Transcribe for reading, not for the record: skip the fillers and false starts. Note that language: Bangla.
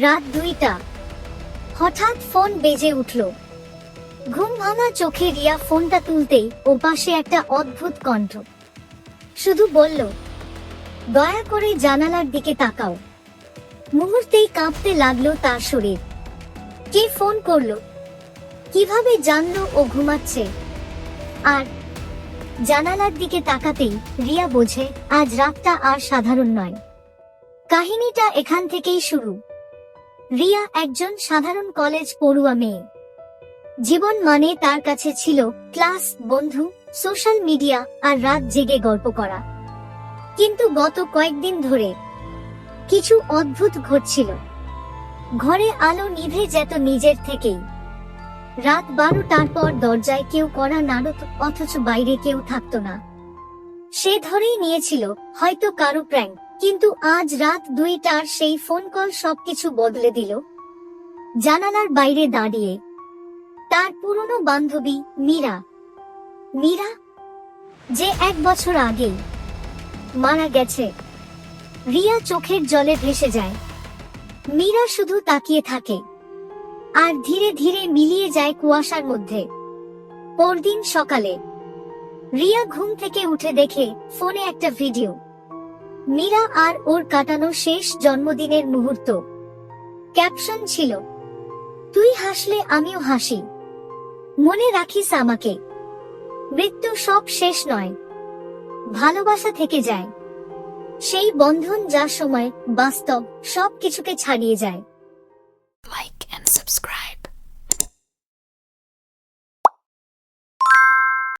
রাত 2টা। হঠাৎ ফোন বেজে উঠল। ঘুম ভাঙা চোখে রিয়া ফোনটা তুলতেই ওপাশে একটা অদ্ভুত কণ্ঠ শুধু বলল, দয়া করে জানালার দিকে তাকাও। মুহূর্তেই কাঁপতে লাগলো তার শরীর। কে ফোন করলো? কিভাবে জানলো ও ঘুমাচ্ছে? আর জানালার দিকে তাকাতেই রিয়া বোঝে আজ রাতটা আর সাধারণ নয়। কাহিনীটা এখান থেকেই শুরু। রিয়া একজন সাধারণ কলেজ পড়ুয়া মেয়ে। জীবন মানে তার কাছে ছিল ক্লাস, বন্ধু, সোশ্যাল মিডিয়া আর রাত জেগে গল্প করা। কিন্তু গত কয়েকদিন ধরে কিছু অদ্ভুত ঘটছিল। ঘরে আলো নিভে যেত নিজের থেকেই। রাত 12টার পর দরজায় কেউ কড়া নাড়ত, অথচ বাইরে কেউ থাকতো না। সে ধরেই নিয়েছিল হয়তো কারো প্র্যাঙ্ক। কিন্তু আজ রাত 2টার সেই ফোন কল সবকিছু বদলে দিল। জানালার বাইরে দাঁড়িয়ে তার পুরনো বান্ধবী মীরা। মীরা, যে 1 বছর আগেই মারা গেছে। রিয়া চোখের জলে ভেসে যায়। মীরা শুধু তাকিয়ে থাকে, আর ধীরে ধীরে মিলিয়ে যায় কুয়াশার মধ্যে। পরদিন সকালে রিয়া ঘুম থেকে উঠে দেখে ফোনে একটা ভিডিও। মীরা আর ওর কাটানো শেষ জন্মদিনের মুহূর্ত। ক্যাপশন ছিল, তুই হাসলে আমিও হাসি, মনে রাখিস আমাকে। মৃত্যু সব শেষ নয়, ভালোবাসা থেকে যায়। সেই বন্ধন যা সময় বাস্তব সবকিছুকে ছাড়িয়ে যায়।